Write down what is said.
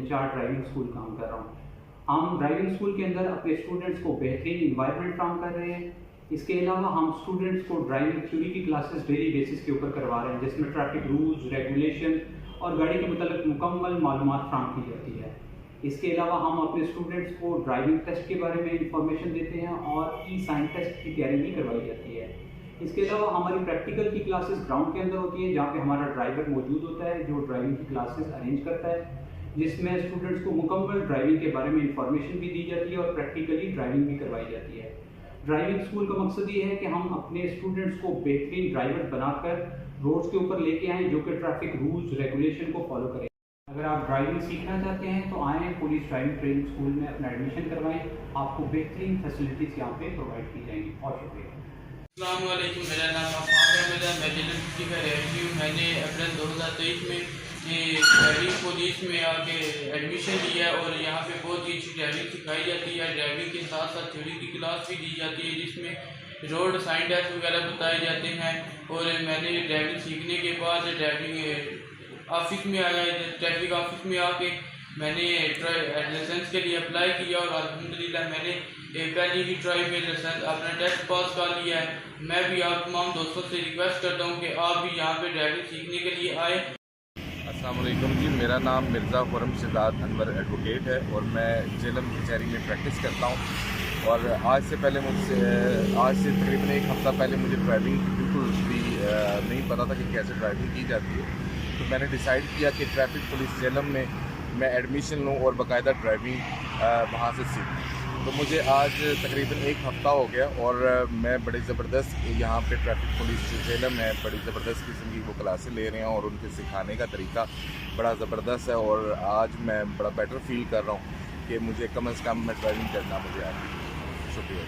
In charge driving school काम कर रहा हूँ। हम ड्राइविंग स्कूल के अंदर अपने स्टूडेंट्स को बेहतरीन इन्वायरमेंट फ्राहम कर रहे हैं। इसके अलावा हम स्टूडेंट्स को ड्राइविंग थ्योरी की क्लासेस डेली बेसिस के ऊपर करवा रहे हैं, जिसमें ट्रैफिक रूल्स, रेगुलेशन और गाड़ी के मतलब मुकम्मल मालूमात फ्राहम की जाती है। इसके अलावा हम अपने स्टूडेंट्स को ड्राइविंग टेस्ट के बारे में इंफॉर्मेशन देते हैं और ई साइन टेस्ट की तैयारी भी करवाई जाती है। इसके अलावा हमारी प्रैक्टिकल की क्लासेस ग्राउंड के अंदर होती है, जहाँ पे हमारा ड्राइवर मौजूद होता है जो ड्राइविंग की क्लासेस अरेंज करता है, जिसमें स्टूडेंट्स को मुकम्मल ड्राइविंग के बारे में इंफॉर्मेशन भी दी जाती है और प्रैक्टिकली ड्राइविंग भी करवाई जाती है। ड्राइविंग स्कूल का मकसद ये है कि हम अपने स्टूडेंट्स को बेहतरीन ड्राइवर बनाकर रोड्स के ऊपर लेके आएँ जो कि ट्रैफिक रूल्स रेगुलेशन को फॉलो करें। अगर आप ड्राइविंग सीखना चाहते हैं तो आएँ पुलिस ड्राइविंग ट्रेनिंग स्कूल में अपना एडमिशन करवाएं, आपको बेहतरीन फैसिलिटीज़ यहाँ पे प्रोवाइड की जाएंगी। बहुत शुक्रिया। अस्सलाम वालेकुम, मेरा नाम अफाक अहमद है। मैं जिला डिस्ट्रिक्ट का रहती हूँ। मैंने अप्रैल 2023 में ड्राइविंग पुलिस में आके एडमिशन लिया और यहाँ पे बहुत ही अच्छी ड्राइविंग सिखाई जाती है। ड्राइविंग के साथ साथ थ्योरी की क्लास भी दी जाती है, जिसमें रोड साइन टेस्ट वगैरह बताए जाते हैं। और मैंने ड्राइविंग सीखने के बाद ड्राइविंग ऑफिस में आया, ट्रैफिक ऑफिस में आके मैंने लाइसेंस के लिए अप्लाई किया और अल्हम्दुलिल्लाह मैंने पहली ही ट्राई में लाइसेंस अपना टेस्ट पास कर लिया है। मैं भी आप तमाम दोस्तों से रिक्वेस्ट करता हूँ कि आप भी यहाँ पे ड्राइविंग सीखने के लिए आए। अस्सलाम वालेकुम जी, मेरा नाम मिर्ज़ा खुरम शहजाद अनवर एडवोकेट है और मैं जेलम कचहरी में प्रैक्टिस करता हूँ। और आज से तकरीबन एक हफ़्ता पहले मुझे ड्राइविंग बिल्कुल भी नहीं पता था कि कैसे ड्राइविंग की जाती है। तो मैंने डिसाइड किया कि ट्रैफिक पुलिस जेलम में मैं एडमिशन लूँ और बाकायदा ड्राइविंग वहाँ से सीखूँ। तो मुझे आज तकरीबन एक हफ़्ता हो गया और मैं बड़े ज़बरदस्त यहाँ पे ट्रैफिक पुलिस जेलम है, बड़ी ज़बरदस्त किस्म की वो क्लासें ले रहे हैं और उनके सिखाने का तरीका बड़ा ज़बरदस्त है। और आज मैं बड़ा बेटर फील कर रहा हूँ कि मुझे कम से कम मैं ड्राइविंग करना मुझे आती है। शुक्रिया।